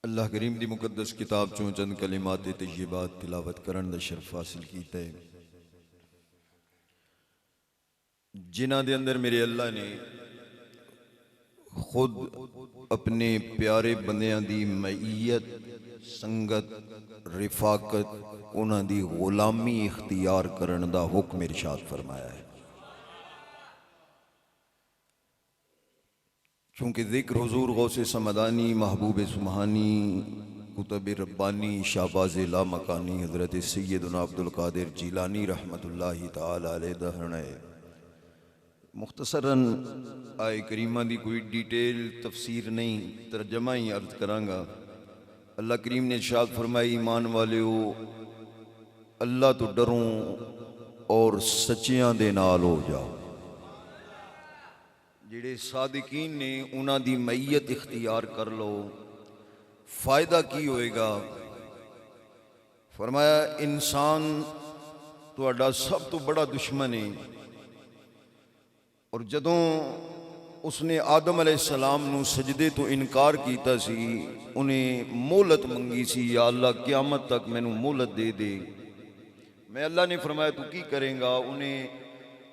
अल्लाह करीम दी मुकद्दस किताब चों चंद कलिमात तय्यबात तिलावत करन दा शर्फ हासिल कीता है, जिन्हां दे अंदर मेरे अल्लाह ने खुद अपने प्यारे बंदियां दी मईयत, संगत, रिफाकत, उन्हां दी गुलामी इख्तियार करन दा हुक्म इरशाद फरमाया है। चूँकि ज़िक्र हुज़ूर गौसे समदानी, महबूब सुबहानी, कुतुब रब्बानी, शाहबाज़ लामकानी हज़रत सैयदना अब्दुल कादिर जीलानी रहमतुल्लाहि ताला अलैह दा है। मुख्तसरन आए करीमा दी कोई डिटेल तफसीर नहीं, तर्जमा ही अर्ज करांगा। अल्लाह करीम ने इरशाद फरमाई, ईमान वालियो अल्लाह तो डरो और सच्चियां दे नाल हो जाओ। जिहड़े सादिकीन ने उन्हां दी मैयत इख्तियार कर लो, फायदा की होएगा? फरमाया इंसान तुहाडा सब तो बड़ा दुश्मन है। और जदों उसने आदम अलैहिस्सलाम नू सजदे तो इनकार कीता सी, उन्हें मोहलत मंगी सी, या अल्लाह क़यामत तक मैनू मोहलत दे दे। मैं अल्लाह ने फरमाया तू की करेंगा? उन्हें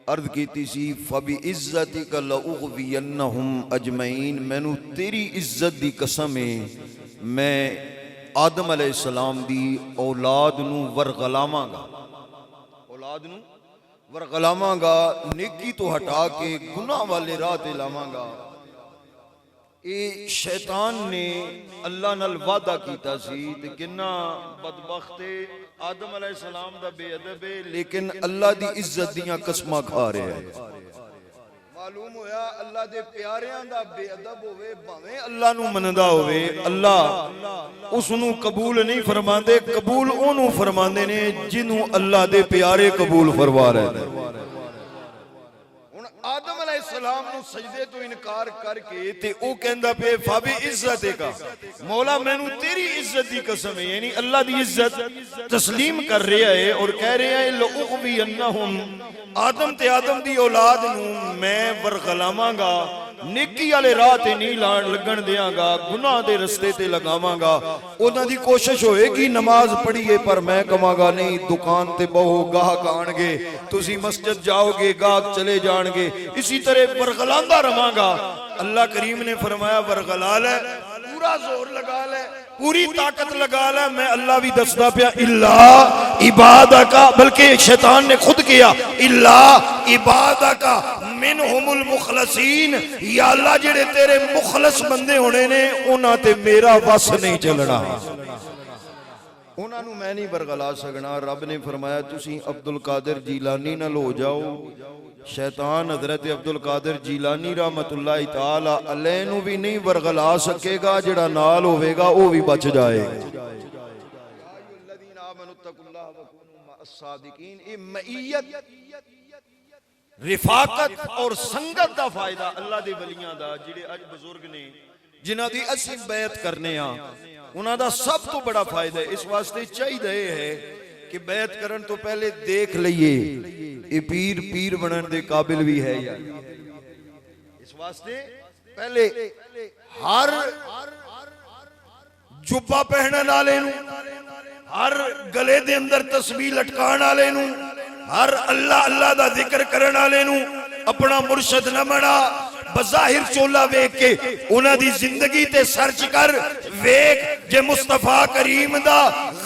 अर्ज की सी, फबी इज्जतिका लउग़वियन्नहुम अजमईन, मैनू तेरी इज्जत दी कसम है मैं आदम अलैहिस्सलाम दी औलाद नू वरगलावांगा, औलाद नू वरगलावांगा, नेकी तो हटा के गुनाह वाले राह ते लावांगा। ये शैतान ने अल्लाह नाल वादा कीता सी ते किन्ना बदबख्त आदम अलैहिस्सलाम दा बेअदब है, लेकिन अल्लाह दी इज्जत दियां कसमां खा रहा है। मालूम होया अल्लाह दे प्यारियां दा बेअदब होवे, भावें अल्लाह नू मनदा होवे, अल्लाह उसनू कबूल नहीं फरमांदे, कबूल ओनू फरमांदे ने जिन्नू अल्लाह दे प्यारे कबूल फरमा रहे हैं। आदम अलैहिस्सलाम नु सजदे तो इनकार करके ते ओ कहंदा पे फाबी इज्जत का, मौला मैनू तेरी इज्जत दी कसम है, यानी अल्लाह दी इज्जत तस्लीम कर रहा है और कह रहा है लउग़वियन्नहुम, आदम ते आदम दी औलाद नू मैं वरगलावांगा, नेकी वाले राह ते नहीं लगन देंगा, गुनाह दे रस्ते ते लगावांगा। उन्हां दी कोशिश होएगी नमाज पढ़िए, पर मैं कहांगा नहीं, दुकान ते बहो गाहक आणगे, तुसी मस्जिद जाओगे गाहक चले जाणगे, इसी तरह वरगलांदा रवांगा। अल्लाह करीम ने फरमाया वरगला ले, पूरा जोर लगा ले, पूरी ताकत लगा ले। मैं अल्लाह भी दसदा पिया इल्ला इबादका, बल्कि शैतान ने खुद किया इल्ला इबादका मिनहुमुल मुखलसीन, या अल्लाह जेड़े तेरे मुखलस बंदे होने ने उन्हां ते मेरा वस नहीं चलना, उन्हां नू मैं नहीं वरगला सकना। रब ने फरमाया तुसी अब्दुल कादिर जीलानी नाल हो जाओ। शैतान हजरत अब्दुल कादिर जीलानी रहमतुल्लाहि ताला अलैह नू भी नहीं वरगला सकेगा, जेड़ा नाल होवेगा वो भी बच जाएगा। रिफाकत और संगत का फायदा अल्लाह दे वलियां दा, जिहड़े अज बुजुर्ग ने जिन्हां दी असीं बैत करने आ, उन्हां दा सब तो बड़ा फायदा है। इस वास्ते चाहिए है कि बैत करन तो पहले देख लईए ये पीर पीर बनने दे काबिल भी है या। इस वास्ते पहले हर जुब्बा पहनने वाले नू, हर गले दे अंदर तस्बीह लटकाने वाले नू, हर अल्लाह अल्लाह दा जिक्र करने वाले नू अपना मुर्शद न बना। बज़ाहिर चोला वेख के उन्हां दी जिंदगी ते सर्च कर वेख, जे मुस्तफा करीम दा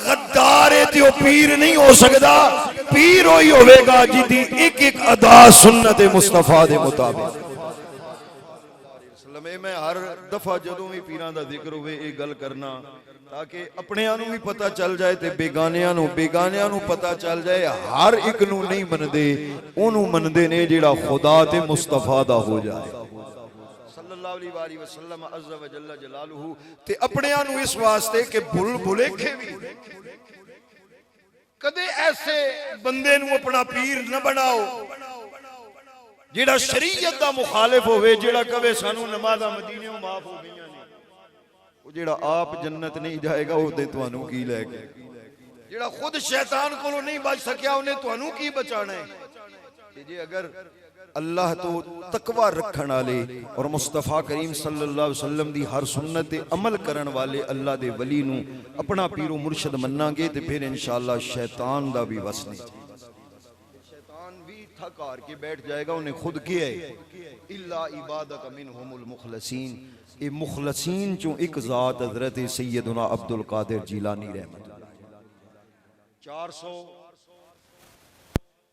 गद्दार है ते ओ पीर नहीं हो सकदा। पीर होई होवेगा जिदी एक एक अदा सुन्नत मुस्तफा दे मुताबिक। मैं हर दफा जदों भी पीरां दा जिक्र होवे ये गल करना, ताकि अपनियां नू भी पता चल जाए ते बेगानियां नू पता चल जाए। हर एक नू नहीं मनदे, ओनू मनदे ने जेड़ा खुदा ते मुस्तफा दा हो जाए सल्लल्लाहु अलैहि वसल्लम अज़्ज़ा व जल्ला जलालुहु। ते अपनियां नू इस वास्ते कि भुलेखे भी कदे ऐसे बंदे नू अपना पीर न बनाओ जेड़ा शरीयत दा मुखालिफ होवे, जेड़ा कहे सानू नमाज़ां मदीने माफ हो गईयां ने, वो जेड़ा आप जन्नत नहीं जाएगा ओदे तुहानू की लैके, जेड़ा खुद शैतान कोलों नहीं बच सकिया उन्हें तुहानू की बचाना है। कि जे अगर अल्लाह तो तकवा रखण वाले और मुस्तफा करीम सल्लल्लाहु अलैहि वसल्लम दी हर सुन्नत ते अमल करन वाले अल्लाह दे वली नू अपना पीरो मुर्शद मन्नांगे ते फिर इंशाअल्लाह शैतान दा भी वस नहीं। शैतान भी थक हार के बैठ जाएगा, उन्हें खुद किया है इल्ला इबादक मिनहुमुल मुखलसीन। ये मुखलसीन चो एक जात हजरत सैयदना अब्दुल कादिर जिलानी रहमत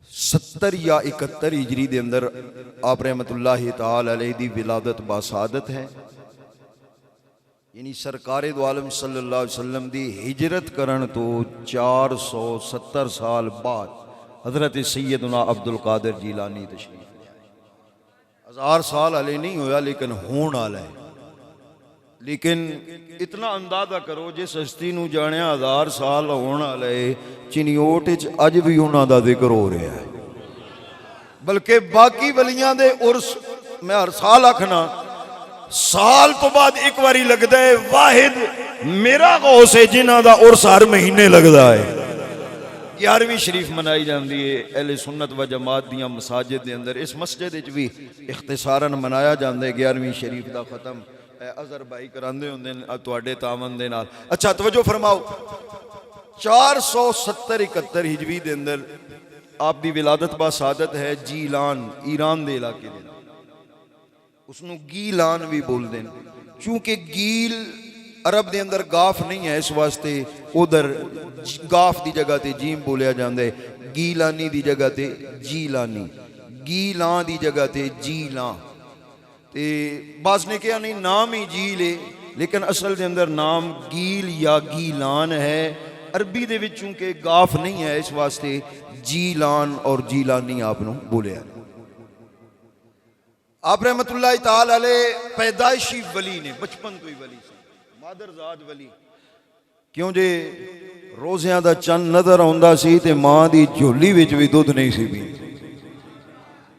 470 या 71 हिजरी दे अंदर आप रहमतुल्लाहि तआला अलैहि दी विलादत बासादत है। यानी सरकारे दो आलम सल्लल्लाहु अलैहि वसल्लम दी हिजरत करन तो 470 साल बाद हजरत सैयदना अब्दुल कादिर जिलानी तशरीफ ले आए। 1000 साल हले नहीं होया लेकिन होने वाला है। लेकिन इतना अंदाजा करो जिस हस्ती नू जाने 1000 साल होने वाले चिनियोट अज भी उन्हों का जिक्र हो रहा है। बल्कि बाकी वलियां दे उर्स मैं हर साल आखना साल तो बाद एक बारी लगता है। वाहिद मेरा गौस है जिन्हों का उर्स हर महीने लगता है। 11वीं शरीफ मनाई जाती है अहले सुन्नत व जमात दियां मसाजिद के अंदर। इस मस्जिद भी इख्तिसारन मनाया जाता है 11वीं शरीफ का खत्म अजहर भाई करांदे हुंदे ने तुहाडे तावन दे नाल। अच्छा तवज्जो फरमाओ 470-71 हिजरी दे अंदर आप दी विलादत बासादत है जीलान ईरान दे इलाके दे। उसनू गीलान भी बोलते हैं क्योंकि गील अरब दे अंदर गाफ नहीं है, इस वास्ते उधर गाफ दी जगह ते जीम बोलिया जाता है। गीलानी दी जगह ते जीलानी, गीलां दी जगह ते जीलां। ते बाज ने कहा नहीं नाम ही जील है लेकिन असल के अंदर नाम गील या गीलान है। अरबी दे विच चूंकि गाफ नहीं है इस वास्ते जीलान और जीलानी आपनों बोलिया। आप रहमतुल्लाह ताला अलैह पैदाइशी वली ने, बचपन तो ही वली से मादरजाद वली। क्यों जे रोज़ियां दा चंद नजर आउंदा सी ते मां दी झोली विच भी दुध नहीं सी पींदी।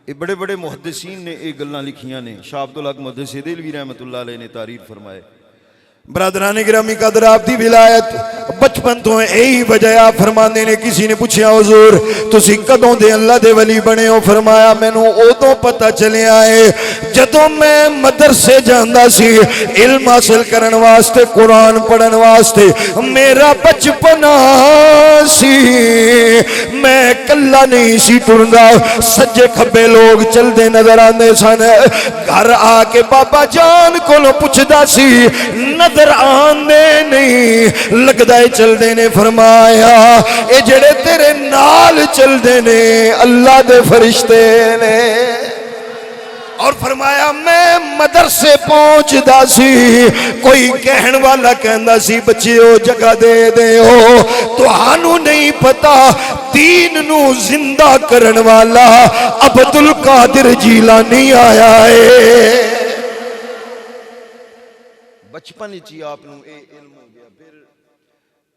ये बड़े बड़े मुहद्दिसीन ने ये गल्लां लिखियां ने। शाह अब्दुल हक मुहद्दिस देलवी रहमतुल्लाह अलैह ने तारीफ फरमाए। बरादराने गिरामी कदर आप दी विलायत बचपन तो यही वजह। आप फरमाते ने किसी ने पूछा हुजूर तुसी कदों दे अल्लाह दे वली बने हो? फरमाया मैनू उदों पता चलिया है जदों मैं मदरसे जांदा सी इल्म हासिल करन वास्ते, कुरान पढ़न वास्ते। मेरा बचपन सी, मैं कल्ला नहीं सी टुरदा, सज्जे खब्बे लोग चलते नजर आते सन। घर आके बाबा जान कोलों पुछदा सी नजर आंदे नहीं लगदा है चलते ने। फरमाया ये जेड़े तेरे नाल चलते ने अल्लाह दे फरिश्ते ने। और फरमाया मैं मदरसे पहुंचदा सी, कोई कहन वाला कहंदा सी बच्चियो जगह दे देओ, तुहानू नहीं पता दीन नू जिंदा करन वाला अब्दुल कादिर जिलानी आया है। बचपन ही आपनू इल्म हो गया। फिर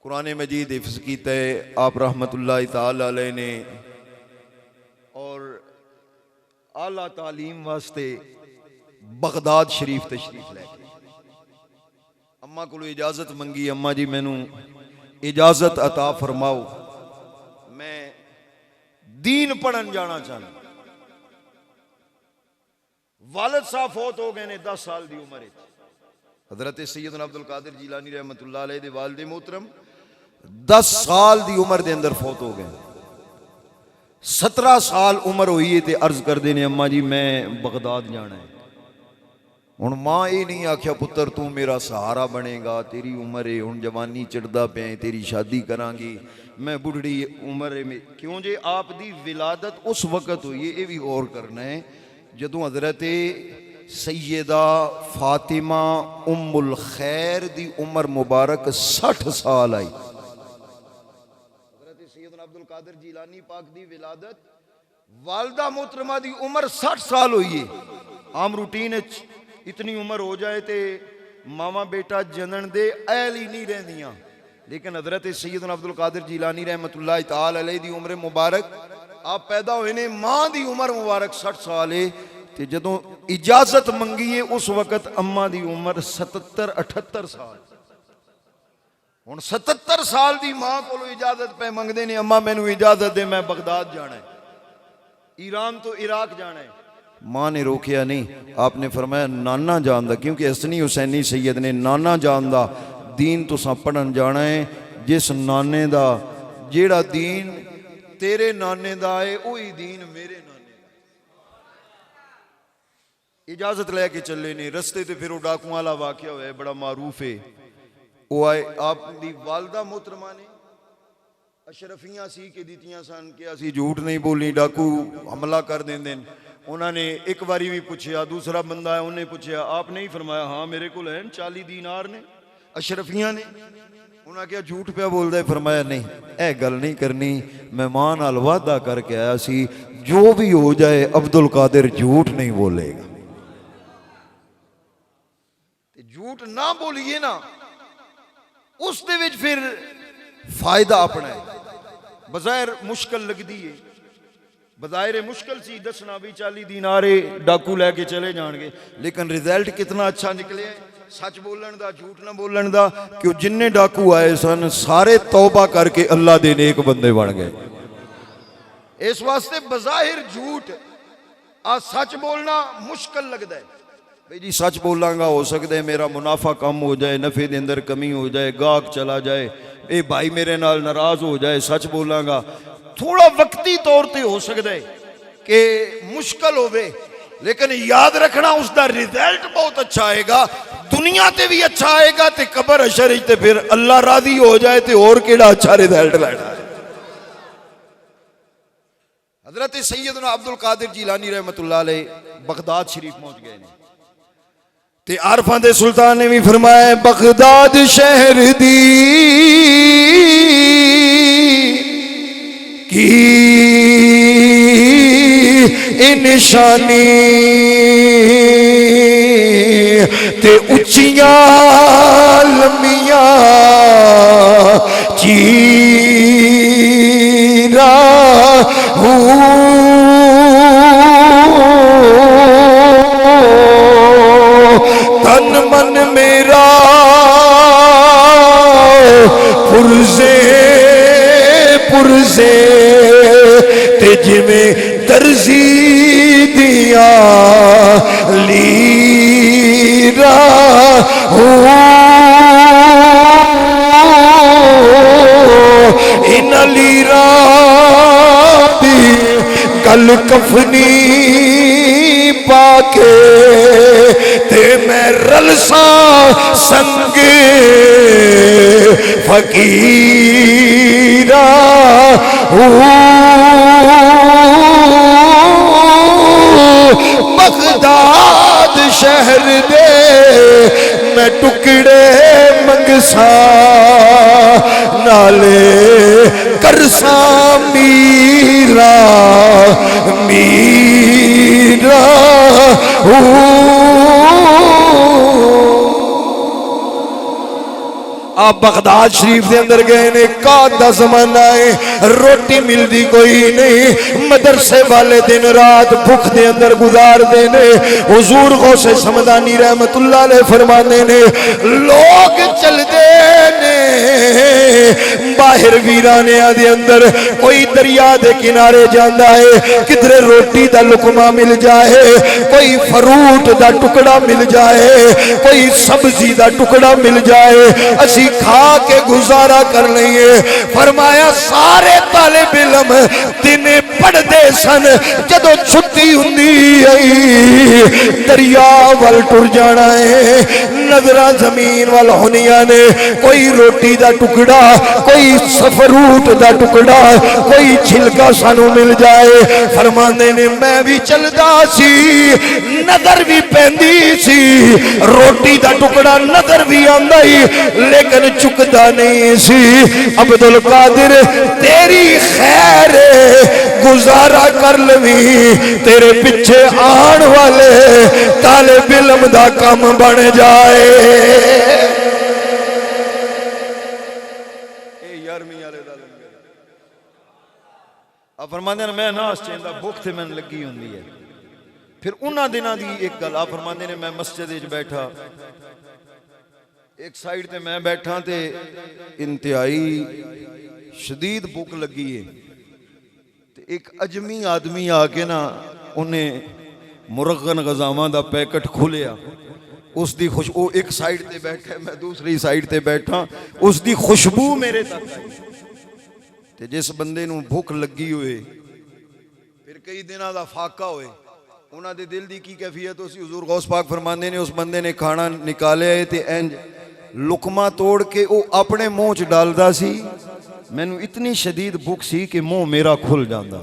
कुरान मजीद हिफ्ज़ कीता है आप रहमतुल्लाह ताला अलैह ने। और आला तालीम वास्ते बगदाद शरीफ तशरीफ लैके अम्मा को इजाजत मंगी। अम्मा जी मैनू इजाजत अता फरमाओ, मैं दीन पढ़न जाना चाहना। वालिद साहब फौत हो गए ने 10 साल की उम्र। हजरत सैयदना अब्दुल कादिर जिलानी रहमतुल्लाह अलैह दे वालिद मोहतरम 10 साल की उम्र के अंदर फौत हो गए। 17 साल उम्र हुई है तो अर्ज करते ने अम्मा जी मैं बगदाद जाना है। हुण मां ये नहीं आख्या पुत्र तू मेरा सहारा बनेगा, तेरी उम्र है हुण जवानी चढ़दा पे तेरी शादी करांगी, मैं बुढ़ड़ी उम्र में। क्यों जे आप दी विलादत उस वक्त हुई है, ये भी गौर करना है जदों हजरत सैयदा फातिमा उम्मुल खैर दी उम्र मुबारक 60 साल आई। हजरत सैयदना अब्दुल कादिर जिलानी पाक दी विलादत वालदा मोहतरमा दी उम्र 60 साल हुई है। आम रूटीन इतनी उम्र हो जाए तो मावा बेटा जनन दे अहल ही नहीं रहदियां, लेकिन हजरत सैयदना अब्दुल कादिर जिलानी रहमतुल्लाह ताला अलैह दी उम्र मुबारक आप पैदा हुए ने, मां दी उम्र मुबारक 60 साल है। तो जदों इजाजत मंगी है उस वक्त अम्मा दी उम्र 77-78 साल। हुण 77 साल की मां को इजाजत पे मंगते ने अम्मा मैनू इजाजत दे मैं बगदाद जाना है, ईरान तो इराक जाना है। माँ ने रोकिया नहीं, आपने फरमाया नाना जानदा, क्योंकि हसनी हुसैनी सैयद ने नाना जानदा दीन तुसां पढ़न जाना है, जिस नाने दा जेड़ा दीन तेरे नाने दा है वही दीन मेरे नाने दा। इजाजत लैके चले ने रस्ते ते फिर वो डाकुआं वाला वाकया होया बड़ा मारूफ है। वो आए आपकी वालदा मोहतरमा ने अशरफियां सी के दित्तियां सन कि असी झूठ नहीं बोली, डाकू हमला कर देंदे। उन्होंने एक बारी भी पूछया, दूसरा बंदा है उन्हें पूछया, आपने ही फरमाया हाँ मेरे को 40 दीनार ने अशरफियां ने। उन्हें क्या झूठ पे बोलता है? फरमाया नहीं यह गल नहीं करनी, मेहमान नाल वादा करके आया सी जो भी हो जाए अब्दुल कादिर झूठ नहीं बोलेगा। झूठ ना बोलिए ना, उस दे विच फिर फायदा अपना है। बज़ाहिर मुश्किल लगती है, बज़ाहिर मुश्किल सी दसना भी 40 दीनारे डाकू लैके चले जाएंगे, लेकिन रिजल्ट कितना अच्छा निकले सच बोलन दा, झूठ ना बोलन दा। क्यों जिन्ने डाकू आए सन सारे तौबा करके अल्लाह दे नेक बंदे बन गए। इस वास्ते बज़ाहिर झूठ आ सच बोलना मुश्किल लगता है। भाई जी सच बोलांगा हो सकता है मेरा मुनाफा कम हो जाए, नफे के अंदर कमी हो जाए, गाहक चला जाए, ये भाई मेरे नाल नाराज हो जाए, सच बोलांगा थोड़ा वक्ती तौर पर हो सकता है कि मुश्किल होवे, लेकिन याद रखना उसका रिजल्ट बहुत अच्छा आएगा, दुनिया ते भी अच्छा आएगा ते कबर हशर ते फिर अल्लाह राजी हो जाए तो और केड़ा अच्छा रिजल्ट लेना है। हजरत सैयदना अब्दुल कादिर जिलानी रहमतुल्लाह अलैह बगदाद शरीफ पहुंच गए ने ते आरफां दे सुल्तान ने भी फरमाया बगदाद शहर दी की निशानी ते उच्चियां लम्मियां चीरा तन मन मेरा पुरजे पुरजे ते जिमें दर्जी दिया लीरा हो इन लीरा दी गल कफनी पाके ते मैं रलसा संगे फकीरा बगदाद शहर दे मैं टुकड़े मंगसा नाले करसा मीरा मीरा आप बगदाद शरीफ के अंदर गए ने, का जमाना है, रोटी मिलती कोई नहीं, मदरसे वाले दिन रात भुख के अंदर गुजारते ने। हुजूर गौसे समदानी रहमतुल्लाह अलैह फरमाते ने लोग चलते ने बाहर वीरानिया दे अंदर, कोई दरिया के किनारे जाता है किधरे रोटी का लुकमा मिल जाए, कोई फ्रूट का टुकड़ा मिल जाए, कोई सब्जी का टुकड़ा मिल जाए, असी खा के गुजारा कर लिए। फरमाया सारे तालिब इल्म दिने पढ़ते सन, जदों छुट्टी हुंदी आई दरिया वल टुर जाना है, नजरा जमीन वल होनिया ने, कोई रोटी का टुकड़ा, कोई फ्रूट का टुकड़ा, कोई छिलका सानू मिल जाए। फरमाते ने मैं भी चलदा सी, नजर भी पैंदी सी, रोटी का टुकड़ा नजर भी आंदा ही, लेकिन चुकदा नहीं सी। अब्दुल कादिर तेरी खैर गुजारा कर लवी, तेरे पीछे आन वाले तालिब इल्म दा काम बन जाए। फरमाते मैं नाश चाहता भुख ते मैंने लगी होंगी है। फिर उन्होंने दिनों की एक गल आ फरमाते ने मैं मस्जिद बैठा, एक साइड ते मैं बैठा ते इंतहाई शदीद भुख लगी है, ते एक अजमी आदमी आके ना उन्हें मुरगन गजावां दा पैकेट खुलिया, उसकी खुशबू एक साइड ते बैठा, मैं दूसरी साइड ते बैठा, उसकी खुशबू मेरे तक आई। ते जिस बंदे नूं भुख लगी होए, फिर कई दिनों का फाका होए, उन्हां दे दिल की की कैफियत हो सी। हुजूर गौस पाक फरमाते ने, उस बंदे ने खाना निकालिया है ते इंज लुकमा तोड़ के वो अपने मुँह च डालदा सी। मैनू इतनी शदीद भुख सी कि मुँह मेरा खुल जाता।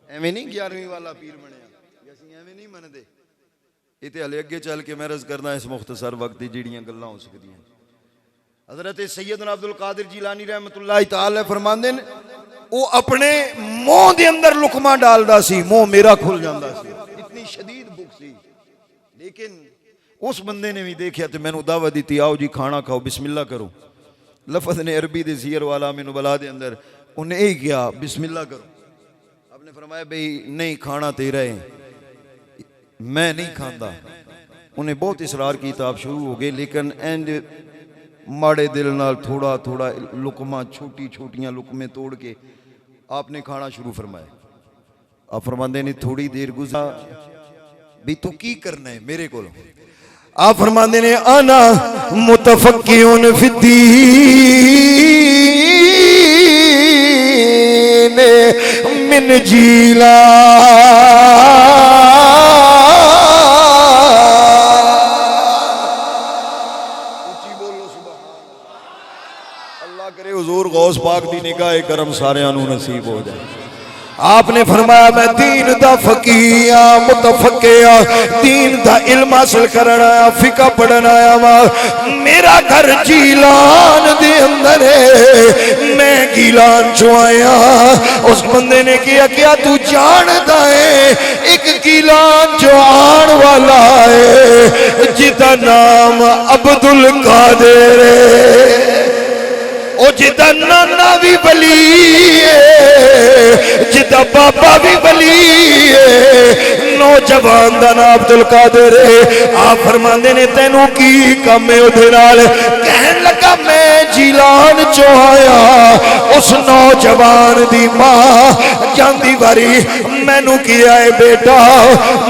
एवें नहीं 11वीं वाला पीर बनया, असीं एवें नहीं मनदे। ये तो हले अगे चल के मैं अर्ज करना इस मुख्तसर वक्त दी जिहड़ियां गल्लां हो सकदियां। हज़रत सैयदना अब्दुल कादिर जिलानी रहमतुल्लाह तआला फरमांदे ने, वो अपने मुँह दे अंदर लुकमा डालदा सी, मुँह मेरा खुल जाता सी, इतनी शदीद भुख सी। लेकिन उस बंदे ने भी देखा तो मैनू दावत दी, आओ जी खाना खाओ, बिस्मिल्लाह करो। लफज ने अरबी दे सीयर वाला मैनू बला दे अंदर उन्हें यही किया, बिस्मिल्लाह करो। आपने फरमाया भाई नहीं खाना तेरा है, मैं नहीं खाता। उन्हें बहुत इसरार किया, आप शुरू हो गए। लेकिन एंड माड़े दिल नाल थोड़ा थोड़ा लुकमा, छोटी छोटियां लुकमे तोड़ के आपने खाना शुरू फरमाया। आप फरमाते नहीं थोड़ी देर गुजरा भी तू की करना है मेरे को। आप फरमाते ने आना मुतफक्कियुन फिद्दीन मिन जीला। अल्लाह करे हुजूर गौस पाक दी निगाह करम सारियां नूं नसीब हो जाए। आपने फरमाया मैं दीन दा फकीह आ, मुतफक्किह आ, दीन दा इल्म हासिल करन आया, फिका पढ़न आया वा। मेरा घर गीलान दे अंदर है, मैं गीलान चो आया। उस बंदे ने किया क्या तू जानदा है एक गीलान चो आन वाला है जिदा नाम अब्दुल कादिर है, ओ जिदा नाना भी वली है, जिदा बाबा भी वली है, नौजवान दा नाम अब्दुल कादिर है। आप फरमांदे ने तैनू की कम है उहदे नाल? कहन लगा मैं जीलान चो आया। उस नौजवान दी मां जांदी वारी मैनू किया है बेटा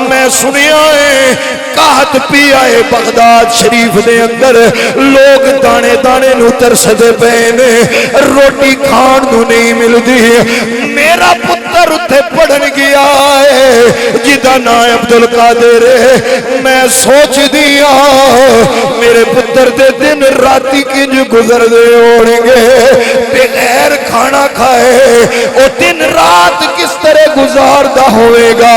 मैं सुनिया है कहत पिया है बगदाद शरीफ दे अंदर लोग दाने दाने नू तरसदे पे ने, रोटी खाण नू नहीं मिलदी। मेरा पुत्र उत्थे पढ़न गया है जिदा ना अब्दुल कादिर है। मैं सोच दिया मेरे पुत्र दे दिन राती किंज गुजरदे होणगे बगैर खाना खाए। ओ दिन रात किस तरह गुजारदा होवेगा,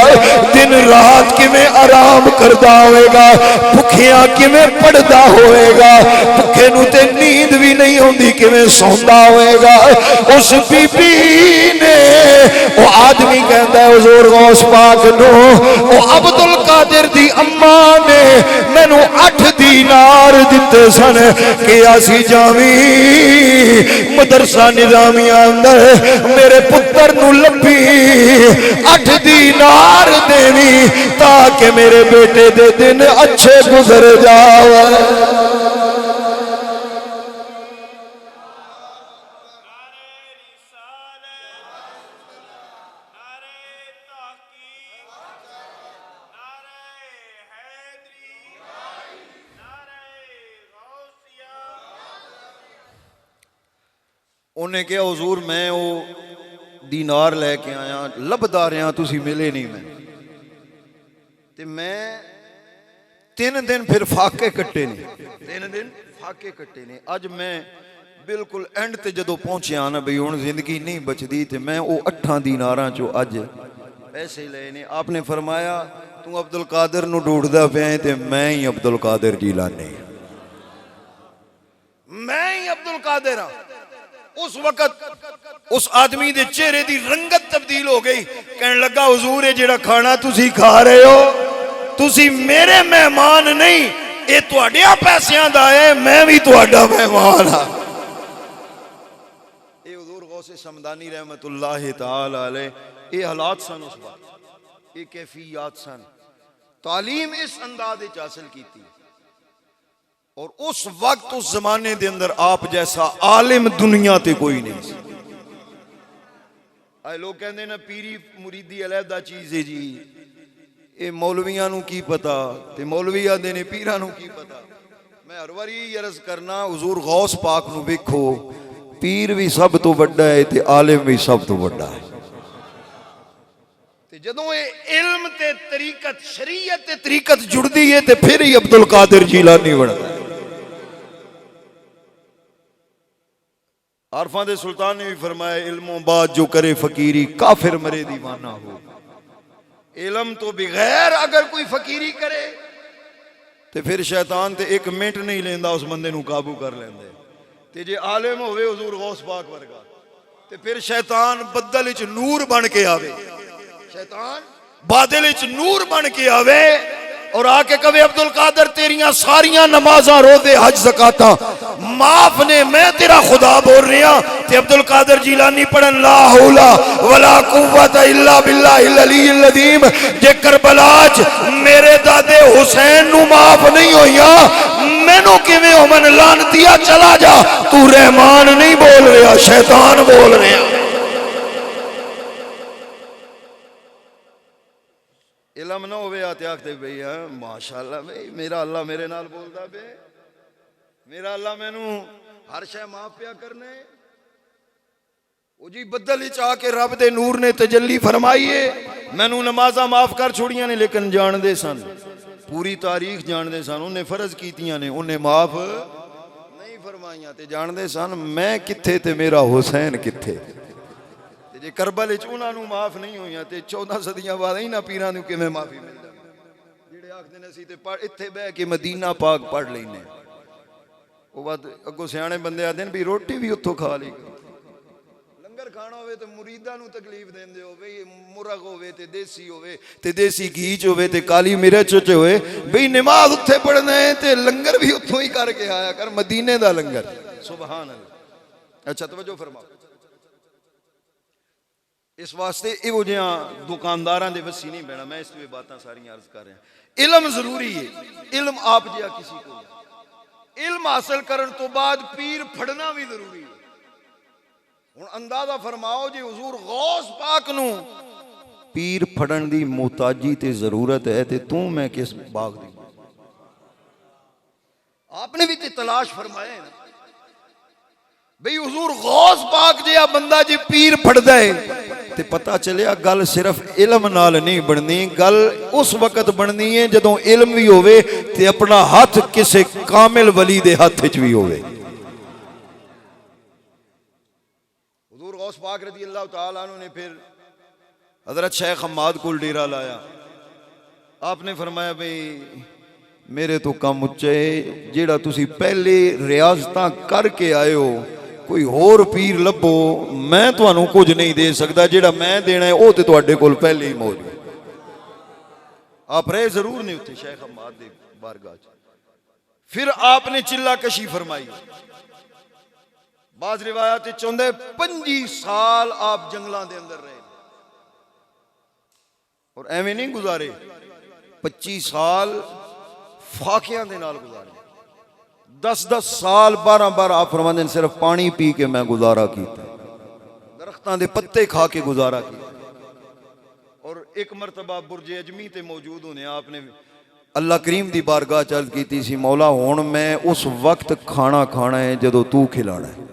दिन रात किवें आराम करदा होवेगा, भुखिया किवें पढ़दा होवेगा, भुखे नू ते नींद भी नहीं आउंदी किवें सौंदा होवेगा। उस बीबी ने वो आदमी कहता है हुजूर गौस पाक नू, वो अब्दुल कादिर दी अम्मा ने मैनू 8 दीनार दिते सन कि असी जावी मदरसा निजामिया अंदर मेरे पुत्र नू लभी 8 दीनार देवी ताकि मेरे बेटे दे दिन अच्छे गुजर जावे। उन्हें कहा हुजूर मैं वो दीनार लैके आया लभदा रहा तुसी मिले नहीं मैं ते मैं 3 दिन फिर फाके कट्टे ने 3 दिन फाके कट्टे ने। अज मैं बिल्कुल एंड ते जदों पहुंचया ना बई हुण जिंदगी नहीं बचदी ते मैं वो 8 दीनारां चो अज पैसे लए ने। आपने फरमाया तू अब्दुल कादिर नू ढूंढदा पिया ते मैं ही अब्दुल कादिर जिलानी, मैं ही अब्दुल कादिर हां। उस वक्त उस आदमी दे चेहरे दी रंगत तब्दील हो गई। कहने लगा हुजूर ये जेड़ा खाना तुसी खा रहे हो तुसी मेरे मेहमान नहीं, ये तुहाडियां पैसियां दा है, मैं भी तुहाडा मेहमान हां। ये हुजूर गौसे समदानी रहमतुल्लाह तआला अलैह ये हालात सन उस वक्त, ये कैफियत सन। तालीम इस अंदाज विच हासिल कीती और उस वक्त उस जमाने दे अंदर आप जैसा आलिम दुनिया ते कोई नहीं सी। आए लोग कहते ना पीरी मुरीदी अलहदा चीज है जी, ये मौलवियां नूं की पता ते मौलवी आंदे ने पीरां नूं की पता। मैं हर वारी अर्ज करना हुजूर गौस पाक नूं वेखो, पीर भी सब तो वड्डा है ते आलिम भी सब तो वड्डा है। ते जदों ये इल्म ते तरीकत शरीयत ते तरीकत जुड़दी है ते फिर ही अब्दुल कादिर जीलानी बनदा है। आरफां दे सुल्तान ने भी फरमाया, इल्मों बाद जो करे फकीरी काफिर मरे दीवाना हो। इल्म तो बगैर अगर कोई फकीरी करे तो फिर शैतान ते एक मिनट नहीं लेंदा, उस बंदे नूं काबू कर लेंदे। ते जे आलिम होवे हुजूर गौस पाक वर्गा ते फिर शैतान बदल विच नूर बन के आवे, शैतान बादल विच नूर बन के आवे और आके कवे अब्दुल कादिर तेरियां सारियां नमाज़ां रोज़े हज ज़कातां माफ ने, मैं तेरा खुदा बोल रहा। ते अब्दुल कादिर जीलानी पढ़न ला हौला वला कुव्वता इल्ला बिल्लाहिल अलीय्यिल अज़ीम। जे करबला च मेरे दादे हुसैन नू माफ नहीं होया, मैनू किवें होवन लानतिया, चला जा, तू रहमान नहीं बोल रहा, शैतान बोल रहा। इलम ना होवे आते आखते भाई माशाअल्लाह भाई मेरा अल्लाह मेरे नाल बोलदा पे, मेरा अल्लाह मैनू हर शय माफ पिया करने। वो जी बदल विच आके रब दे नूर ने तजल्ली फरमाई है, मैनू नमाज़ां माफ कर छोड़ियां ने, लेकिन जानदे सन पूरी तारीख जानदे सन, उन्हें फर्ज कीतियां ने, उन्हें माफ नहीं फरमाइयां। ते जानदे सन मैं किथे ते मेरा हुसैन किथे। जे करबल विच उन्हां नूं माफ नहीं होईयां ते 14 सदियां बाद इन्हां पीरां नूं किवें माफी मिल जांदी, जेड़े आखदे ने असीं ते इत्थे बह के मदीना पाक पढ़ लैने। वो बाद अगों सियाणे बंदे आखदे ने भी रोटी भी उत्थों खा ली, लंगर खाना होवे ते मुरीदां नूं तकलीफ देंदे हो बई, मुरग होवे ते देसी घी च होवे ते काली मिर्च च होवे, बई नमाज उत्थे पढ़ना है ते लंगर भी उत्थों ही करके आया कर, मदीने दा लंगर। सुभान अल्लाह। अच्छा तवज्जो फरमाओ, इस वास्ते इहो जिहा दुकानदारां दे वसी नहीं बैठा। मैं इस वे बातां सारियां अर्ज कर रहा। इल्म जरूरी है, इल्म आप जिहा किसी को, इल्म हासिल करन तो बाद पीर फड़ना भी जरूरी है। हुण अंदाजा फरमाओ जी हुजूर गौस पाक नूं पीर फड़न दी मोहताजी ते जरूरत है ते तू मैं किस बाग दी। आपने भी ते तलाश फरमाया है ना बई हुजूर गौस पाक जिहा बंदा जी पीर फड़दा है ते पता चलिया गल सिर्फ इल्म नाल नहीं बननी, गल उस वक्त बननी है जदों इल्म भी होवे ते अपना हाथ किसी कामिल वली दे हाथ च भी होवे। हुजूर गौस पाक रज़ी अल्लाह तआला अन्हु ने फिर हजरत शेख हम्माद को डेरा लाया। आपने फरमाया भाई मेरे तो कम उच्चा है, जेड़ा तुसी पहले रियाजतां करके आए हो कोई होर पीर लभो, मैं तुहानू कुछ नहीं दे सकता, जेड़ा मैं देना है वो तो तुहाडे कोल पहले ही मौजूद। आप रहे जरूर नहीं उत्थे शेख हम्माद दे बारगाह च। फिर आपने चिल्ला कशी फरमाई। बाज रिवायत चौंदे 25 साल आप जंगलों के अंदर रहे और एवें नहीं गुजारे, 25 साल फाकियां दे नाल गुजारे, 10-10 साल 12-12 आप फरमाते हैं सिर्फ पानी पी के मैं गुजारा किया, दरख्तां दे पत्ते खा के गुजारा किया। और एक मरतबा बुरजे अजमी ते मौजूद होने आपने अल्लाह करीम दी बारगाह चल की सी, मौला हुण मैं उस वक्त खाना खाना है जदों तू खिलाना है।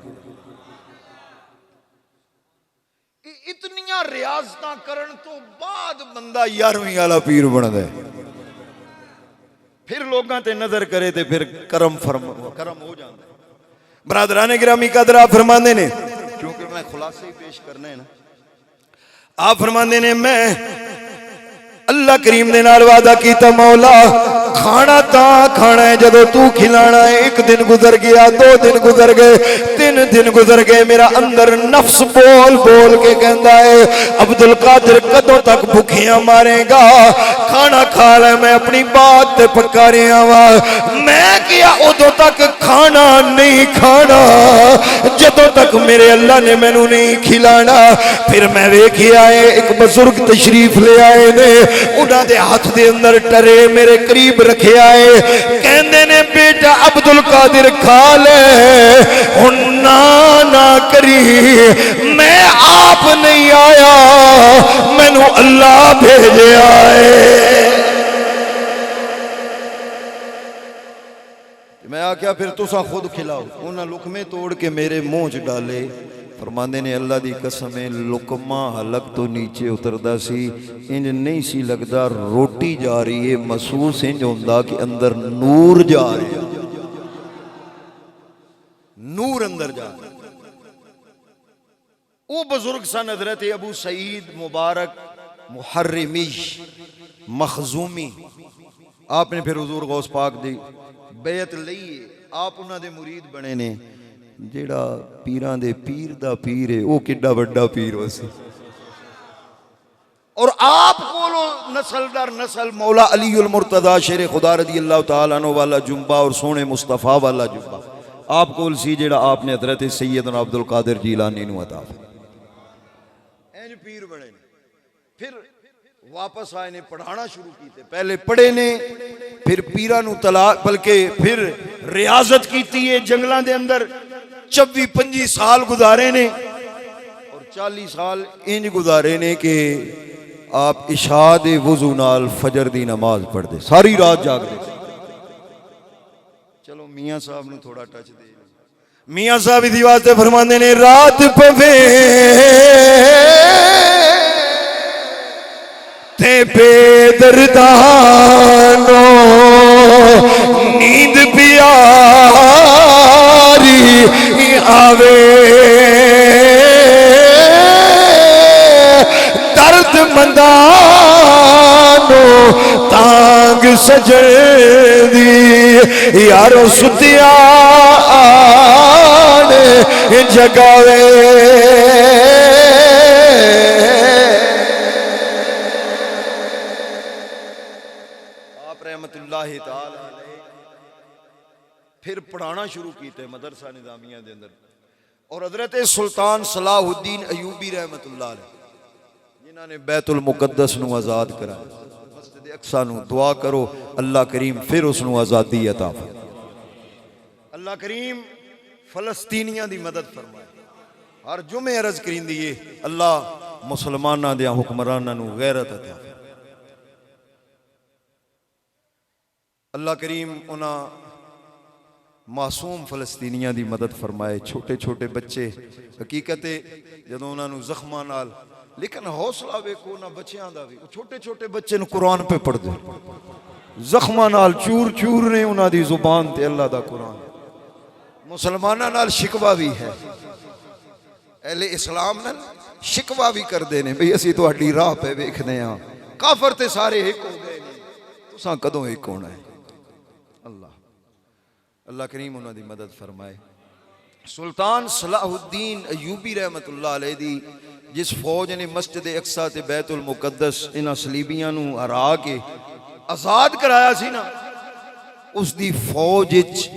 इतनियां रियाजतां करन तो बाद बंदा 11वीं वाला पीर बनदा है, फिर लोगों ते नजर करे ते फिर करम हो जाता है। बरादराने गिरामी कदर आप फरमाते ने, क्योंकि मैं खुलासे ही पेश करना है ना, आप फरमाते ने मैं अल्लाह करीम ने नाल वादा कीता मौला खाना ता खाना है जदों तू खिलाना है। एक दिन गुजर गया, 2 दिन गुजर गए, 3 दिन गुजर गए, मेरा अंदर नफ्स बोल बोल के कहता है अब्दुल कादिर कदों तक भुखियां मारेगा, खाना खा ले, मैं अपनी बात ते पक्का रहा वा। मैं क्या उदों तक खाना नहीं खाना जदों तक मेरे अल्लाह ने मैनू नहीं खिलाना। फिर मैं वेखिया है एक बुजुर्ग तशरीफ ले आए ने, उन्हां दे हाथ दे अंदर टरे मेरे करीब रखे आए, कहंदे ने बेटा अब्दुल कादिर खा ले, हुण ना करी, मैं आप नहीं आया, मैनू अल्लाह भेजे आए। मैं आख्या फिर तुसा खुद खिलाओ। उन्हें लुकमे तोड़ के मेरे मुंह च डाले। फरमांदे ने अल्लाह दी कसम है लुकमा हलक तो नीचे उतरदा सी इंज नहीं सी लगदा रोटी जा रही है, महसूस इंज होंदा कि अंदर नूर जा रहा, नूर अंदर जा रहा। वो बुजुर्ग सन हजरत अबू सईद मुबारक मुहर्रिमी मखजूमी। आपने फिर हुजूर गौस पाक दी बेयत लई, आप उन्होंने मुरीद बने ने। जेड़ा पीरां दे पीर दा पीर है वो किड्डा वड्डा पीर हो सी। और आप कोलो नस्ल दर नस्ल मौला अली उल मुर्तदा शेर खुदा रज़ी अल्लाह तआला अन्हु वाला जुम्बा और सोने मुस्तफा वाला जुम्बा आप कोल सी, जेड़ा आपने हजरत सैयदना अब्दुल कादिर जीलानी नू अता इंज पीर बने। फिर वापस आए ने पढ़ाना शुरू किए। पहले पढ़े ने, फिर पीरा नू तलाक, बल्कि फिर रियाजत की है जंगलों के अंदर। 24-25 साल गुजारे ने और 40 साल इंज गुजारे ने कि आप इशा दे वुजू नाल फजर दी नमाज पढ़ते, सारी रात जागते। चलो मियाँ साहब नू थोड़ा टच दे। मियाँ साहब इसी वास्ते फरमाते ने रात पवे ते बेदर्दानो नींद प्यारी आवे, दर्द मंदानो तांग सजदी यारो सुतिया जगावे। फिर पढ़ाना शुरू किए मदरसा निजामिया के अंदर। और हजरत सुल्तान सलाहुद्दीन अयूबी रहमतुल्लाह अलैह जिन्होंने बैतुल मुकद्दस नू आज़ाद कराया, मस्जिद अक्सा नू दुआ करो अल्लाह करीम फिर उसनू आज़ादी अता फरमाए। अल्लाह करीम फलस्तीनियां दी मदद फरमाए। हर जुमे अर्ज करींदी है अल्लाह मुसलमानां दे हुक्मरानां नू गैरत अता फरमाए। अल्लाह करीम उन्हां मासूम फलस्तीनियां दी मदद फरमाए। छोटे छोटे बच्चे हकीकत जदों उन्होंने जख्मां नाल, लेकिन हौसला वेखो उन्हां बच्चों का भी। छोटे छोटे बच्चे नूं कुरान पे पढ़दे, जख्मां नाल चूर चूर ने उन्हां दी जुबान ते अल्लाह दा कुरान। मुसलमानां नाल शिकवा भी है, अहले इस्लाम नाल शिकवा भी करते हैं बई असीं तुहाडी राह पे वेखदे हां, काफर ते सारे एक हो गए ने, तुसां कदों एक होना है। अल्लाह करीम उन्हां दी मदद फरमाए। सुल्तान सलाहुद्दीन अयूबी रहमतुल्लाह अलैह दी जिस फौज ने मस्जिद अक्सा ते बैतुल मुकद्दस इन्हां सलीबियां नू हरा के आज़ाद कराया सी ना, उस दी फौज विच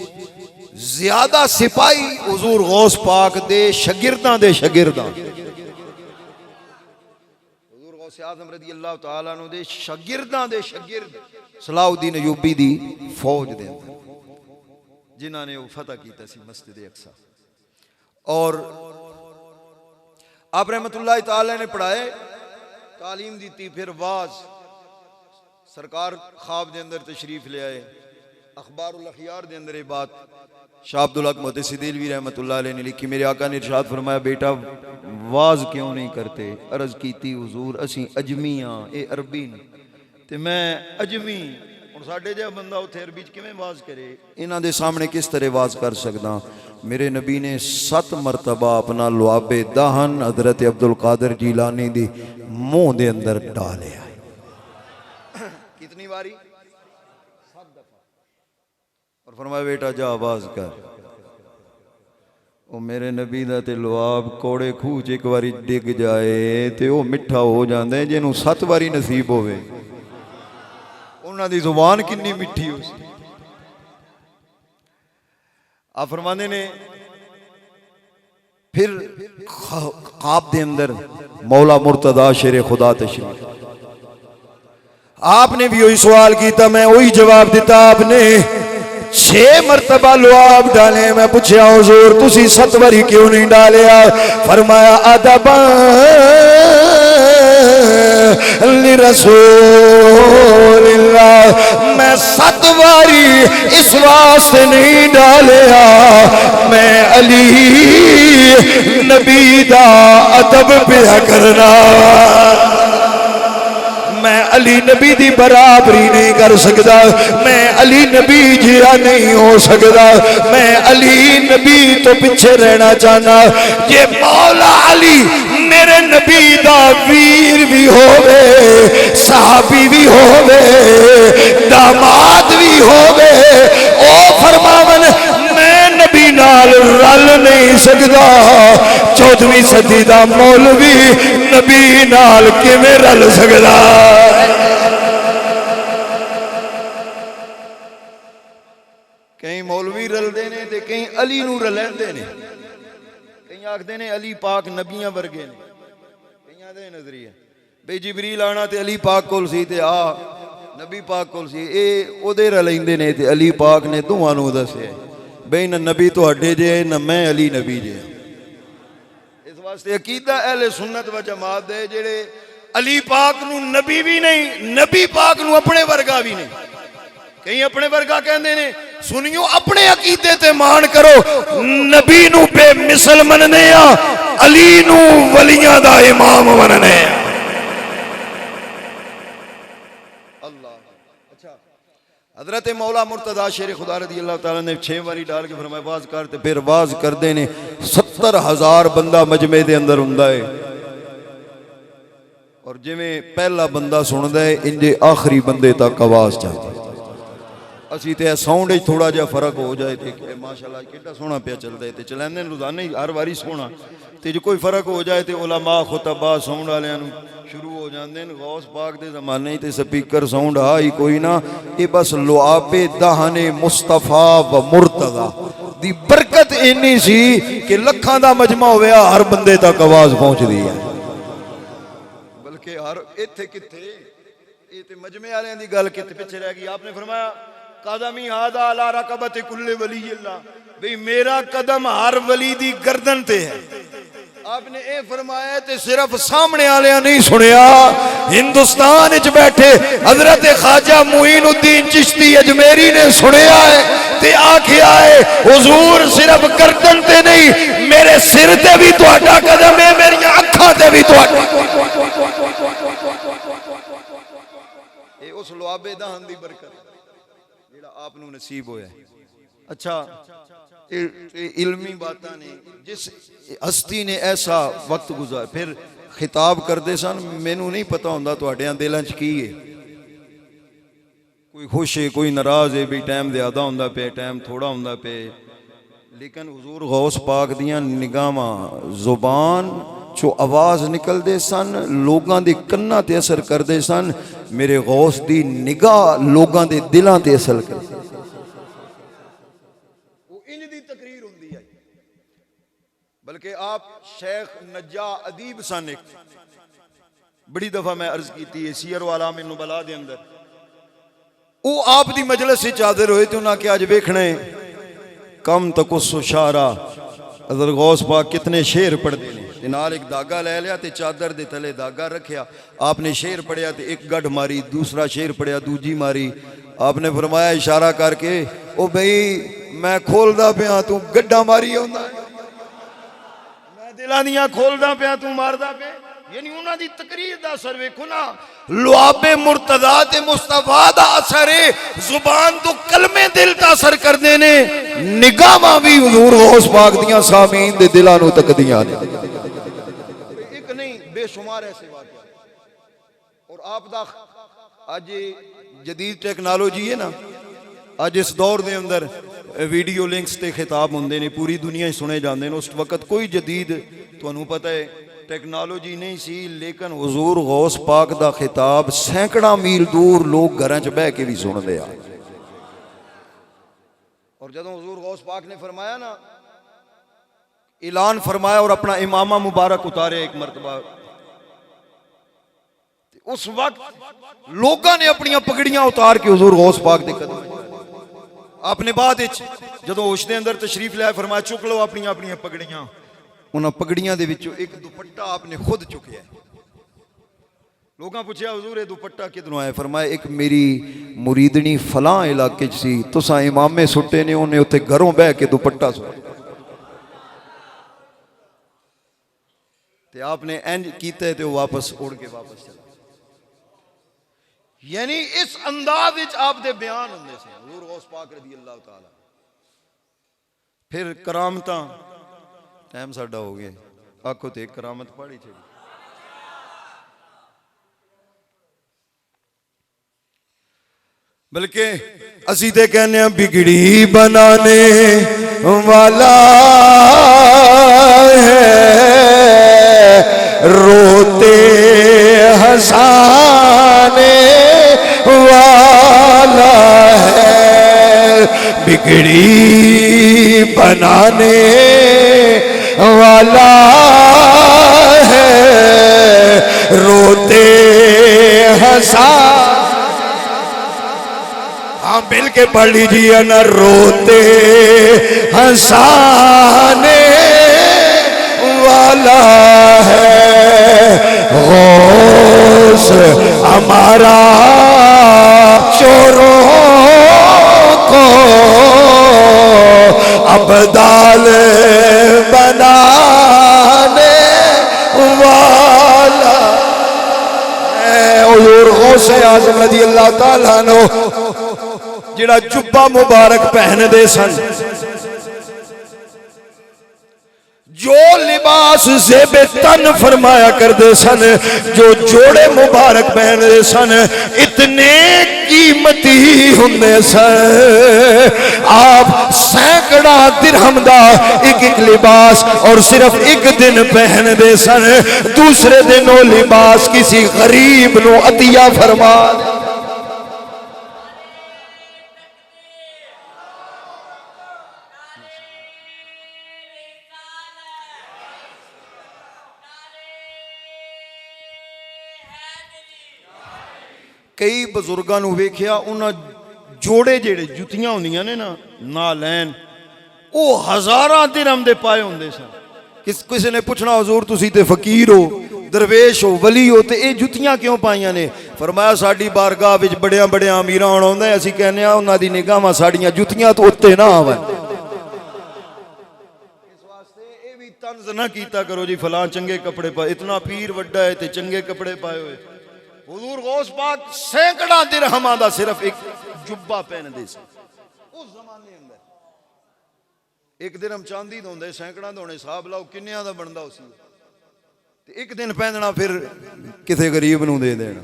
ज्यादा सिपाही हुजूर गौस पाक दे शागिर्दां दे शागिर्दां, हुजूर गौस आज़म रज़ी अल्लाह तआला अन्हु दे शागिर्दां दे शागिर्द सलाहुद्दीन अयूबी दी फौज दे अंदर जिन्होंने वो फतह किया सी मस्जिद अक्सा। और आप रहमतुल्लाह तआला ने पढ़ाए, तालीम दी, फिर वाज सरकार ख्वाब के अंदर तशरीफ ले आए। अखबारुल अखयार के अंदर ये बात शाह अब्दुल हक मुहद्दिस दिलवी रहमतुल्लाह अलैह ने लिखी। मेरे आका ने इरशाद फरमाया बेटा वाज क्यों नहीं करते? अर्ज की हुजूर असी अजमी हाँ, ये अरबी ने ते मैं अजमी। साढ़े जहा बंदा उत्थे अरबी च किवें वाज करे? इन्हां दे सामने किस तरह वाज कर सकदा? मेरे नबी ने 7 मरतबा अपना लुआबे दाहन हजरत अब्दुल कादिर जीलानी दी मुंह दे अंदर डालिया। कितनी बारी? 7 दफा। और फरमाया बेटा जा आवाज कर। वो मेरे नबी दा ते लुआब कोड़े खूह च एक बारी डिग जाए ते वो मिठा हो जाता है, जिन्हों 7 बारी नसीब होवे। उन्हां दी जुबान कितनी मिठी हो। आप फरमाने ने फिर ख्वाब दे अंदर मौला मुर्तदा शेर खुदा तशरीफ, आपने भी वही सवाल किया, मैं वही जवाब दिता। आपने 6 मरतबा लुआब डाले। मैं पूछा हुजूर तुसी 7 बारी क्यों नहीं डालिया? फरमाया अदबा लिरसूलिल्लाह। मैं 7 बारी इस वास्ते नहीं डालिया, मैं अली नबी दा अदब पिया करना। मैं अली नबी दी बराबरी नहीं कर सकता, मैं अली नबी जिया नहीं हो सकता, मैं अली नबी तो पीछे रहना चाहना। जे मौला अली मेरे नबी दा वीर भी होवे, साहबी भी होवे, दामाद भी होवे, ओ फरमावन मैं नबी नाल रल नहीं सकता। 14वीं सदी दा मौलवी नबी नाल किवें रल सकदा? कई मौलवी रलदे ने ते कई अली नूं रलैंदे ने। कई आखदे ने अली पाक नबियां वर्गे ने, कईयां दे नजरिया बई जिबरील आना ते अली पाक कोल सी ते आ नबी पाक कोल सी, ए ओदे रलैंदे ने ते अली पाक ने दोवां नूं दस्सिया बई न नबी तुहाडे जे न मैं अली नबी जे। इस वास्ते अकीदा अहले सुन्नत व जमात दे जेड़े अली पाक नूं नबी भी नहीं, नबी पाक नूं अपने वर्गा भी नहीं। कई अपने वर्गा कहते ने, सुनियो अपने अकीदे ते मान करो, नबी नूं बेमिसल मनने आ, अली नूं वलियां दा इमाम मनने आ। अल्लाह। अच्छा, हजरत मौला मुर्तदा शेर खुदा रज़ी अल्लाह तआला ने 6 बारी डाल के फरमाया वाज कर, ते फिर वाज करदे ने 70,000 बंदा मजमे दे अंदर हुंदा है, और जिवें पहला बंदा सुनदा है इंजे आखिरी बंदे तक आवाज जाती। असी तो साउंड थोड़ा जहा फर्क हो जाए तो माशाअल्लाह कितना सोहना पिया चलता है, तो चलाने रोजाना ही हर बारी सोहना, तो जो कोई फर्क हो जाए तो उलमा खुतबा साउंड वाले शुरू हो जाते हैं। गौस पाक के जमाने तो स्पीकर साउंड हा ही कोई ना, ये बस लुआबे दहाने मुस्तफा व मुर्तदा दी बरकत इन्नी सी कि लखां दा मजमा होया हर बंदे तक आवाज पहुंचती है। बल्कि हर इत्थे कित्थे ये तो मजमे वाले की गल कित्थे पिछे रह गई। आपने फरमाया कदमी हादा अला रकबत कुल्ले वली अल्लाह, भाई मेरा कदम हर वली दी गर्दन ते है। आपने ये फरमाया ते सिर्फ सामने वाले नहीं सुनिया, हिंदुस्तान च बैठे हजरत ख्वाजा मुईनुद्दीन चिश्ती अजमेरी ने सुनिया है ते आखिया है हुजूर सिर्फ गर्दन ते नहीं मेरे सिर ते भी तुहाडा कदम है, मेरी अखां ते भी तुहाडा। ये उस लुआबे दहन दी बरकत आप नसीब होया। अच्छा, इल्मी बातां ने जिस हस्ती ने ऐसा वक्त गुजार फिर खिताब करते सन, मैनू नहीं पता होंदा तुहाडे दिलों च की है, कोई खुश है कोई नाराज है, भी टाइम ज़्यादा होंदा पे टाइम थोड़ा होंदा पे, लेकिन हुजूर गौस पाक दियां निगाहां जुबान चो आवाज़ निकलते सन, लोगों के कन्ना ते असर करते सन। मेरे गौस की निगाह लोगों के दिलों ते असर कर, वो इंज दी तकरीर होंदी है। बल्कि आप शेख नज्जा अदीब सन, एक बड़ी दफा मैं अर्ज की थी सीयर वाला मैनू बला दे अंदर, वो आप दी मजलिस से हाजिर होए तो उन्हें क्या अज वेखना है कम तकुस्सु शारा हज़रत गौस पाक कितने शेर पढ़ते हैं। नाल एक धागा ले लिया ते चादर दे तले धागा रखिया, आपने शेर पढ़िया तो एक गढ़ मारी, दूसरा शेर पढ़िया दूजी मारी। आपने फरमाया इशारा करके ओ भाई मैं खोलदा पिया तू गड्ढा मारी आउंदा, मैं दिलां दियां खोलदा पिया तू मारदा पे। यानी उन्हां दी तकरीर दा असर वेखो ना, लुआबे मुर्तदा ते मुस्तफा दा असर है। जुबान तो कलमे दिल दा असर करदे ने, निगाहां भी हुजूर गौस पाक दियां सामीन दे दिलां नूं तकदियां ने। एक नहीं बेशुमार ऐसे वाक़या। और आप दा अज जदीद टेक्नोलॉजी है ना, अज इस दौर दे अंदर वीडियो लिंक्स ते खिताब होंदे ने, पूरी दुनिया सुने जाते हैं। उस वक्त कोई जदीद तुहानूं पता है टेक्नोलॉजी नहीं सी, लेकिन हुजूर गौस पाक दा खिताब सैकड़ा मील दूर लोग घरां च बह के भी सुनते आ। और जदों हुजूर गौस पाक ने फरमाया ना, ऐलान फरमाया और अपना इमामा मुबारक उतारे एक मरतबा, उस वक्त लोगों ने अपनी पगड़ियां उतार के हुजूर गौस पाक दे कदम। आपने बाद जदों होश दे अंदर तशरीफ लाया फरमाया चुक लो अपनी अपनी पगड़ियां। उन्हां पगड़ियां दे विचों एक दुपट्टा आपने खुद चुकिया लोगों पूछा हुजूर ये दुपट्टा किधरों आया? फरमाया एक मेरी मुरीदनी फलां इलाके सी, तुसां इमामे सुट्टे ने, उन्हें उत्थे घरों बह के दुपट्टा सुट्टा ते आपने इंज कीता ते वापस उड़ के वापस चला। यानी इस अंदाज विच आप दे बयान होंदे से हुजूर गौस पाक रज़ी अल्लाह तआला। फिर करामतां, टाइम साडा हो गया, आखो ते करामत पढ़ी छड़ी। बल्कि असी ते कहने बिगड़ी बनाने वाला है, रोते हंसाने वाला है, बिगड़ी बनाने वाला है, रोते हंसा। हाँ मिल के पढ़ लीजिए न, रोते हंसाने वाला है गौस हमारा, चोरों को अब्दाल बनाने वाला है। हुजूर गौस आज़म रज़ी अल्लाह तआला अन्हु जिहड़ा जुब्बा मुबारक पहनदे सन, जो लिबास ज़ेबे तन फरमाया करते सन, जो जोड़े मुबारक पहनते सन, इतने कीमती होंदे सन। आप सैकड़ा दिरहम दा एक एक लिबास और सिर्फ एक दिन पहनते सन, दूसरे दिन वो लिबास किसी गरीब नू अतिया फरमा। कई बजुर्गों को वेख्या, उन्होंने जोड़े जेड़े जुतियां होंदियां ने ना नालैन, वो हज़ारां दिरहम दे पाए होंदे सन। किसी ने पूछना हुजूर तुसी ते फकीर हो, दरवेश हो, वली हो, ते ये जुतियां क्यों पाइयां ने? फरमाया साडी बारगाह विच बड़ियां बड़ियां अमीरां आउंदा है, असीं कहने आ उन्हां दी निगाहां साडीआं जुतियां तो उत्ते ना आवन। इस वास्ते ये भी तंज ना कीता करो जी फलां चंगे कपड़े पाए, इतना पीर वड्डा है ते चंगे कपड़े पाए हुए। हुजूर गौस पाक सैकड़ा दिरहमां दा सिर्फ एक जुब्बा पहनदे सी। उस जमाने अंदर एक दिरहम चांदी दा हुंदा, सैकड़ा दा होने, हिसाब लाओ किन्नियां दा बनदा उसी। ते एक दिन पहनना फिर किसी गरीब नूं दे देना।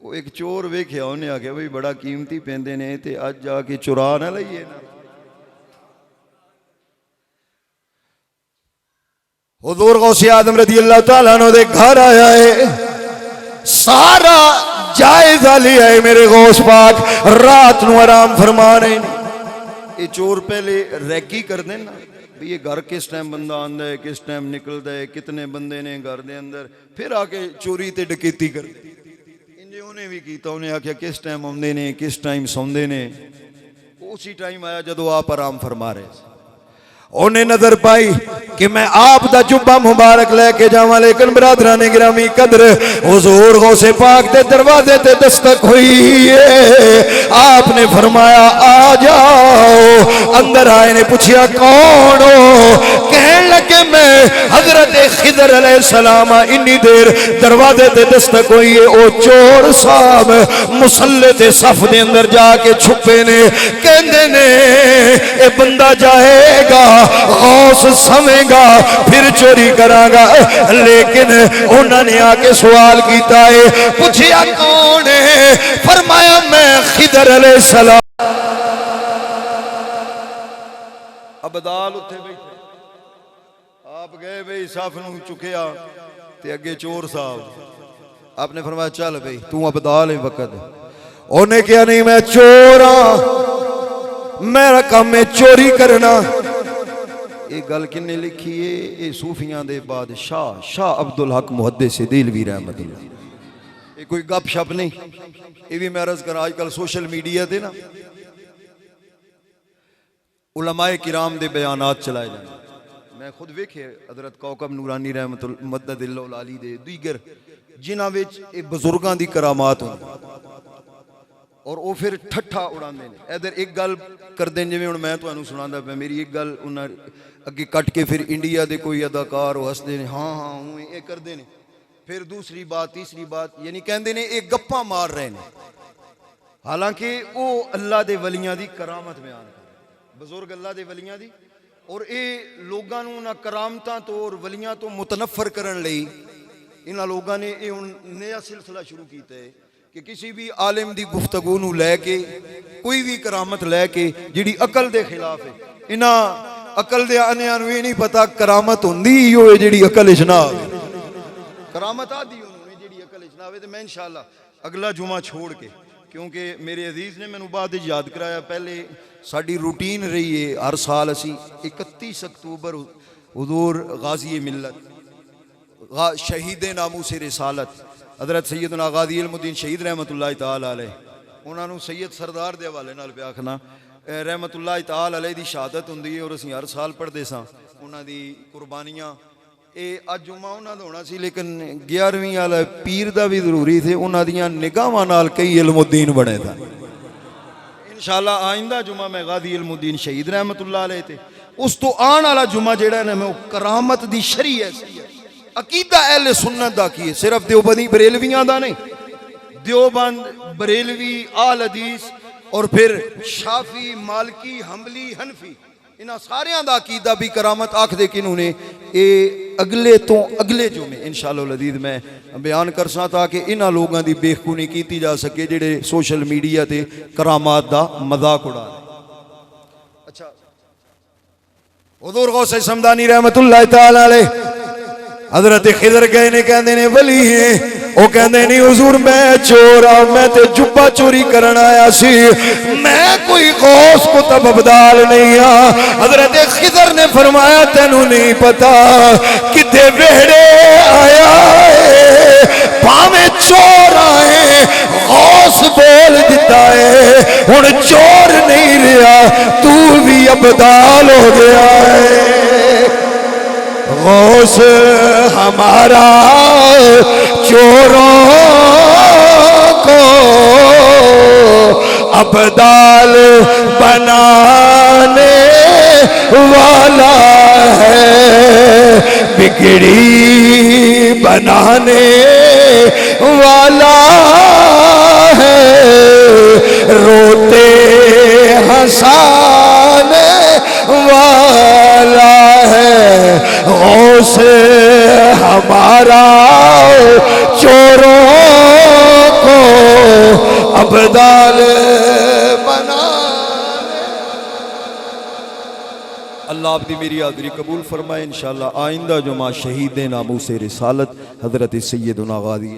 वो एक चोर वेख्या, उन्हें आख्या भाई बड़ा कीमती पहनदे ने, ते अज जाके चुरा ना लईए ना। हुजूर गौस आज़म रज़ी अल्लाह तआला अन्हु दे घर आया है, सारा जायजा लिया है मेरे गौस पाक, रात नू आराम फरमा रहे हैं। ये चोर पहले रैकी कर दें ना, भी ये घर किस टाइम बंदा आंदा है, किस टाइम निकलता है, कितने बंदे ने घर दे अंदर, फिर आके चोरी ते डकैती कर। इंजे उन्हें भी कीता, उन्हें आख्या किस टाइम आउंदे ने, किस टाइम सौंदे ने। उसी टाइम आया जदों आप आराम फरमा रहे। उन्हें नजर पाई कि मैं आप दा जुब्बा मुबारक लेके जावां, लेकिन बिरादरान ने गिरामी कदर हुजूर गौसे पाक दे दरवाजे ते दस्तक हुई है। आपने फरमाया आ जाओ। अंदर आए ने पूछा कौन हो? कहने लगे मैं हजरत खिदर अलैहिस्सलाम। इन्नी देर दरवाजे ते दस्तक हुई है, ओ चोर साहब मुसल्ले ते सफ दे अंदर जाके छुपे ने। कहंदे ने ए बंदा जाएगा, गौस समेगा, फिर चोरी करांगा। लेकिन उन्होंने आके सवाल किया है, पूछया कौन है? फरमाया मैं खिदर अलैहिस्सलाम। अबदाल उत्थे बैठे, आप गए भाई सफ नूं चुकिया ते अगे चोर साहब। आपने फरमाया चल भाई तू अबदाल है वक्त। उन्हें क्या नहीं मैं चोर हाँ, मेरा काम है चोरी करना। ये गल किन्ने लिखी है? ये सूफियां दे बादशाह शाह अब्दुल हक मुहद्दिस देलवी रहमतुल्लाह। ये कोई गप शप नहीं, ये भी मैं अर्ज कर आजकल सोशल मीडिया ते ना उलमाए किराम दे बयानात चलाए जाते। मैं खुद वेखे हजरत कौकब नूरानी रहमतुल्लाह मददिल्लाह अली दे दीगर जिन्हां विच ये बजुर्गां दी करामात होंदी और वो फिर ठट्ठा उड़ाते हैं। इधर एक गल करते हैं जिवें हुण मैं तुहानूं सुणांदा पिया, मेरी एक गल उन्हां अगे कट के फिर इंडिया के कोई अदाकार वो हसदे ने, हाँ हाँ हूँ ये करते हैं, फिर दूसरी बात तीसरी बात, यानी कहते हैं ये गप्पा मार रहे हैं, हालांकि वो अल्लाह के वलियां दी करामत बयान कर बजुर्ग अल्लाह के वलियां दी। और ये लोगों नूं ना करामतां तो और वलियां तो मुतनफर करन लई इन्हां लोगों ने ये हुण नया सिलसिला शुरू किया है कि किसी भी आलिम की गुफ्तगू नूं लैके कोई भी करामत लैके जिहड़ी अकल के खिलाफ है, इन्हां अकल दे आनियां नूं ये नहीं पता करामत हुंदी ही होए जिहड़ी अकल विच ना आवे, करामत आदी उन्होंने जिहड़ी अकल विच ना आवे। ते मैं इंशाअल्लाह अगला जुमा छोड़ के, क्योंकि मेरे अजीज ने मैनूं बाद विच याद कराया, पहले साडी रूटीन रही है हर साल असी 31 अक्तूबर हुजूर गाजी मिल्लत शहीद नामूस रिसालत हज़रत सैयदना गाज़ी इल्मुद्दीन शहीद रहमतुल्लाह ताला अलैह, उन्होंने सैयद सरदार के हवाले नाल पे आखना रहमतुल्लाह ताला अलैह की शहादत होंदी है और असीं हर साल पढ़ते सां उन्हां दी कुर्बानियां। ये अज जुम्मा उन्हां दा होना सी, लेकिन 11वीं वाला पीर दा भी जरूरी थे, उन्हां दियां निगाहां नाल कई इल्मुद्दीन बने थे। इंशाअल्लाह आइंदा जुम्मा मैं गाज़ी इल्मुद्दीन शहीद रहमतुल्लाह अलैह ते उस तो आने वाला जुम्मा जेड़ा ने मैं करामत दी शरी है अकीदा अहले सुन्नत दा की है, सिर्फ देवबंदी बरेलवियां दा नहीं, देवबंद बरेलवी आल हदीस और फिर शाफी मालकी हम्बली हनफी इन्हां सारियां दा अकीदा भी करामत आखदे किन्हू ने, ये अगले तो अगले जुमे इंशाअल्लाह अज़ीज़ मैं बयान कर सा ताकि इन्हां लोगों की बेखूनी की जा सके जिहड़े सोशल मीडिया ते करामात दा मजाक उड़ा रहे। अच्छा हुज़ूर गौसे समदानी रहमतुल्लाह ताला अलैह हजरत खिदर गए ने, कहते ने वली है, वो कहते नहीं हुजूर मैं चोर आ, मैं ते जुब्बा चोरी करन आया सी, मैं कोई गौस को तब अबदाल नहीं आ। हजरत खिदर ने फरमाया तेनू नहीं पता किते वेड़े आया है, भावे चोर आए गौस बोल दिता है, हुण चोर नहीं रहा तू भी अबदाल हो गया है। गौस हमारा चोरों को अबदाल बनाने वाला है, बिगड़ी बनाने वाला है, रोते हंसाने वाला है। गौस हमारा चोरों को अबदाल बना। अल्लाह आपकी मेरी हाज़री कबूल फरमाए। इंशाअल्लाह आइंदा जुमा शहीद नामूस रिसालत हज़रत सैयदना गाज़ी